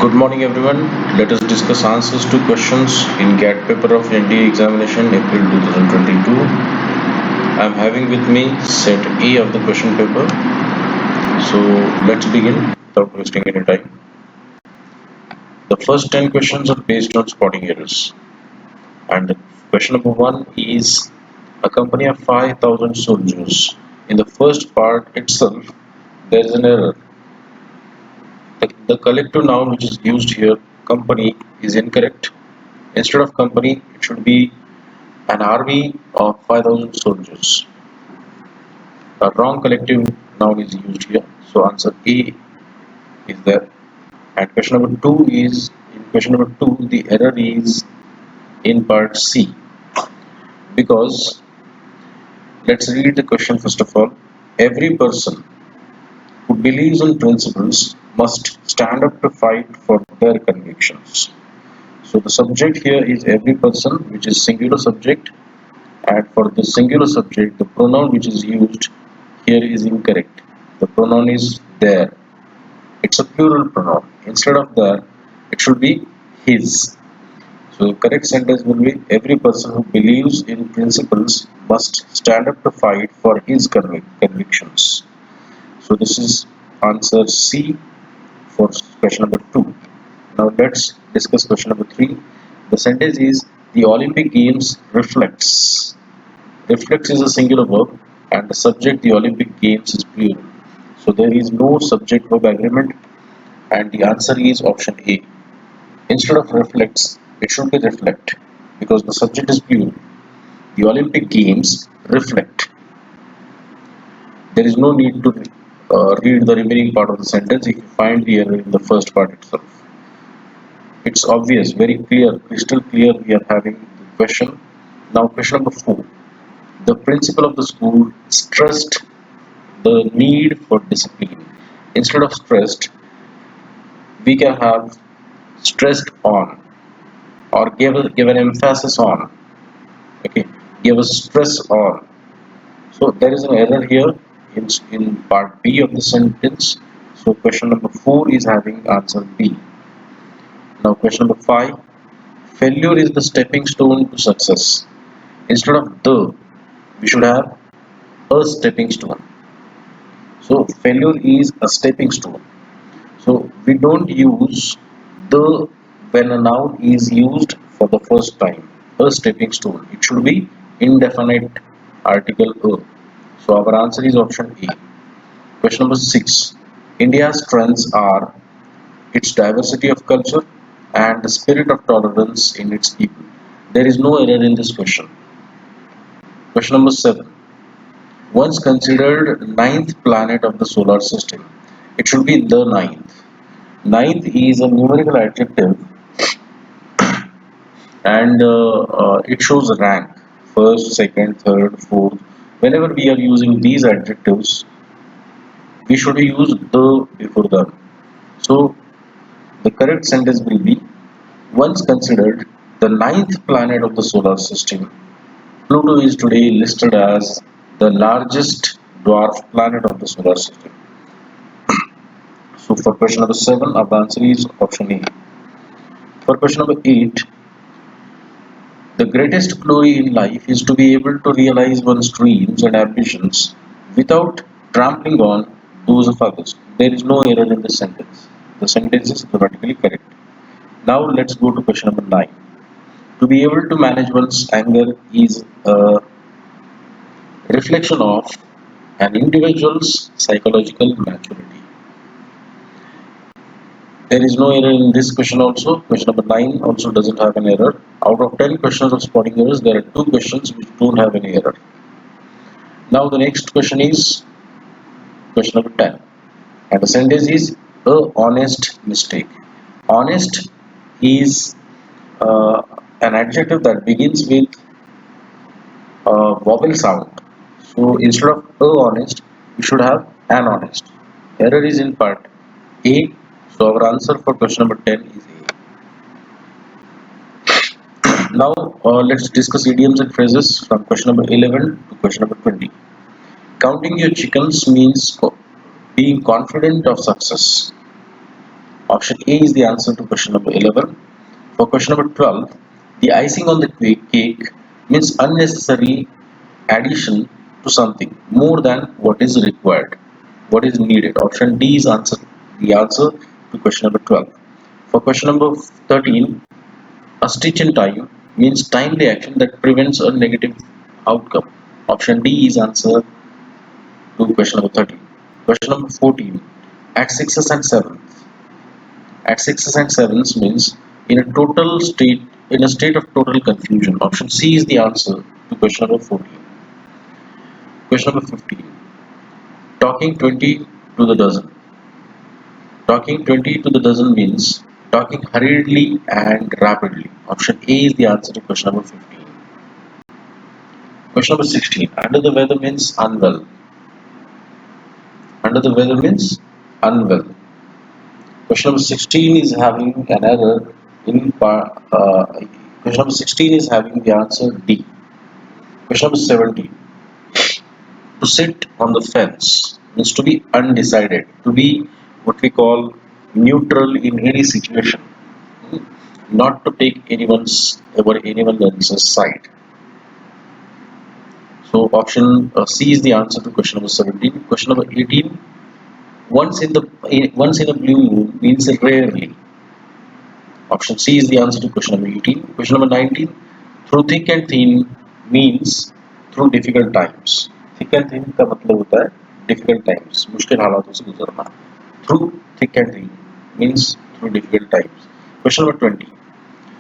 Good morning everyone. Let us discuss answers to questions in GAT paper of NDA examination April 2022. I am having with me set A of the question paper. So let's begin without wasting any time. The first 10 questions are based on spotting errors. And question number 1 is a company of 5,000 soldiers. In the first part itself, there is an error. The collective noun which is used here, company, is incorrect. Instead of company, it should be an army of 5,000 soldiers. A wrong collective noun is used here. So answer A is there. And question number 2 is, in question number 2, the error is in part C. Because, let's read the question first of all. Every person who believes in principles must stand up to fight for their convictions. So the subject here is every person, which is singular subject, and for the singular subject, the pronoun which is used here is incorrect. The pronoun is there. It's a plural pronoun. Instead of that, it should be his. So the correct sentence will be every person who believes in principles must stand up to fight for his convictions. So this is answer C for question number 2. Now let's discuss question number 3. The sentence is the Olympic Games reflects. Reflects is a singular verb and the subject the Olympic Games is plural. So there is no subject verb agreement and the answer is option A. Instead of reflects, it should be reflect because the subject is plural. The Olympic Games reflect. There is no need to read the remaining part of the sentence if you find the error in the first part itself. It's obvious, very clear, crystal clear we are having the question. Now question number 4. The principal of the school stressed the need for discipline. Instead of stressed, we can have stressed on or give an emphasis on. Okay, give a stress on. So there is an error here in part B of the sentence. So question number 4 is having answer B. Now question number 5. Failure is the stepping stone to success. Instead of the, we should have a stepping stone. So failure is a stepping stone. So we don't use the when a noun is used for the first time. A stepping stone. It should be indefinite article a. So our answer is option A. Question number 6. India's strengths are its diversity of culture and the spirit of tolerance in its people. There is no error in this question. Question number 7. Once considered ninth planet of the solar system, it should be the ninth. Ninth is a numerical adjective and it shows rank first, second, third, fourth. Whenever we are using these adjectives, we should use the before them. So the correct sentence will be once considered the ninth planet of the solar system, Pluto is today listed as the largest dwarf planet of the solar system. So for question number 7, our answer is option A. For question number 8, the greatest glory in life is to be able to realize one's dreams and ambitions without trampling on those of others. There is no error in the sentence. The sentence is grammatically correct. Now let's go to question number 9. To be able to manage one's anger is a reflection of an individual's psychological maturity. There is no error in this question also. Question number 9 also doesn't have an error. Out of 10 questions of spotting errors, there are 2 questions which don't have any error. Now the next question is question number 10. And the sentence is a honest mistake. Honest is an adjective that begins with a vowel sound. So instead of a honest, we should have an honest. Error is in part A. So our answer for question number 10 is A. Now let's discuss idioms and phrases from question number 11 to question number 20. Counting your chickens means being confident of success. Option A is the answer to question number 11. For question number 12, the icing on the cake means unnecessary addition to something more than what is required, what is needed. Option D is the answer to question number 12. For question number 13, a stitch in time means timely action that prevents a negative outcome. Option D is answer to question number 13. Question number 14, at sixes and sevens. At sixes and sevens means in a state of total confusion. Option C is the answer to question number 14. Question number 15. Talking 20 to the dozen. Talking 20 to the dozen means talking hurriedly and rapidly. Option A is the answer to question number 15. Question number 16. Under the weather means unwell. Under the weather means unwell. Question number 16 is having an error in question number 16 is having the answer D. Question number 17. To sit on the fence means to be undecided, to be what we call neutral in any situation, not to take anyone else's side. So option C is the answer to question number 17. Question number 18. Once in a blue moon means rarely. Option C is the answer to question number 18. Question number 19. Through thick and thin means through difficult times. Thick and thin का मतलब होता है difficult times, मुश्किल हालातों से गुजरना. Through thick and thin means through difficult times. Question number 20.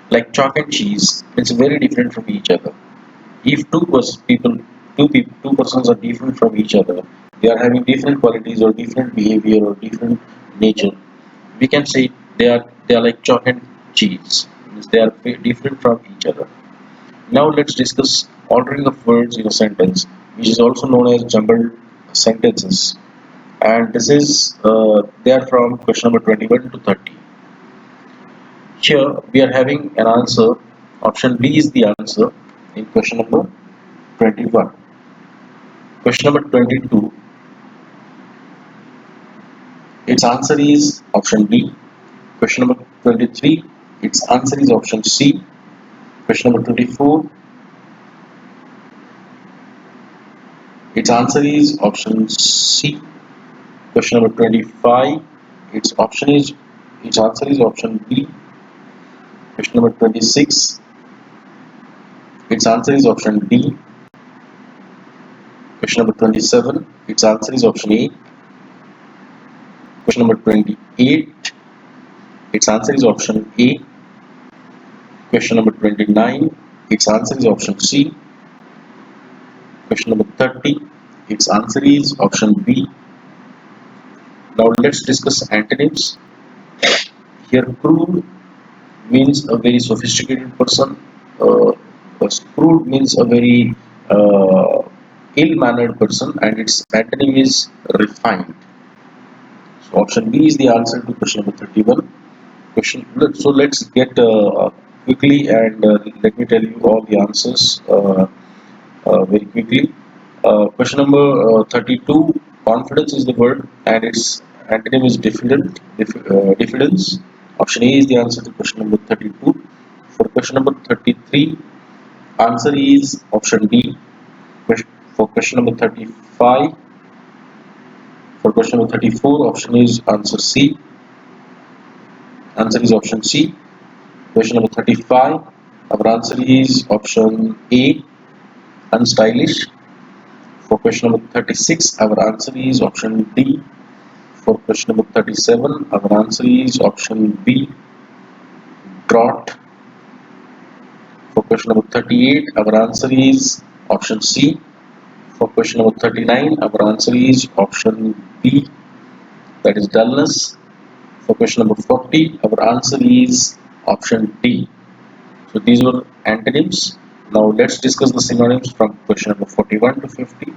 Like chalk and cheese, it's very different from each other. If two persons are different from each other, they are having different qualities or different behavior or different nature. We can say they are like chalk and cheese. Means they are different from each other. Now let's discuss ordering of words in a sentence, which is also known as jumbled sentences. And this is they are from question number 21 to 30. Here we are having an answer. Option B is the answer in question number 21. Question number 22. Its answer is option B. Question number 23. Its answer is option C. Question number 24. Its answer is option C. Question number 25. Its answer is option B. Question number 26. Its answer is option D. Question number 27. Its answer is option A. Question number 28. Its answer is option A. Question number 29. Its answer is option C. Question number 30. Its answer is option B. Now let's discuss antonyms. Here, crude means a very sophisticated person. Crude means a very ill-mannered person, and its antonym is refined. So option B is the answer to question number 31. So let's get quickly and let me tell you all the answers very quickly. Question number 32. Confidence is the word, and its antonym is diffidence. Option A is the answer to question number 32. For question number 33, answer is option D. For question number 35, for question number 34, option is answer C. Answer is option C. Question number 35, our answer is option A, unstylish. For question number 36, our answer is option D. For question number 37, our answer is option B, drought. For question number 38, our answer is option C. For question number 39, our answer is option B, that is dullness. For question number 40, our answer is option D. So these were antonyms. Now let's discuss the synonyms from question number 41 to 50.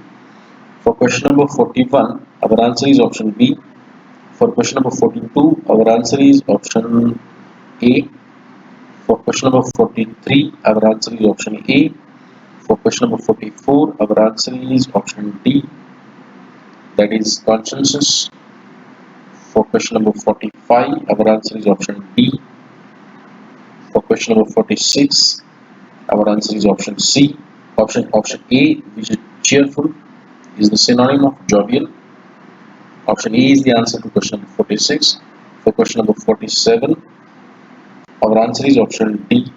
For question number 41, our answer is option B. For question number 42, our answer is option A. For question number 43, our answer is option A. For question number 44, our answer is option D, that is consensus. For question number 45, our answer is option D. For question number 46, our answer is option C. Option A, which is cheerful, is the synonym of jovial. Option A is the answer to question number 46. For question number 47, our answer is option D.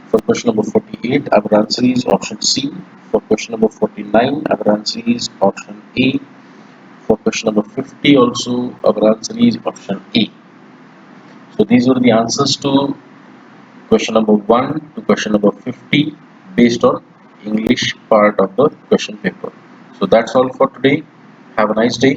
For question number 48, our answer is option C. For question number 49, our answer is option A. For question number 50 also, our answer is option A. So these were the answers to question number 1 to question number 50 based on English part of the question paper. So that's all for today. Have a nice day.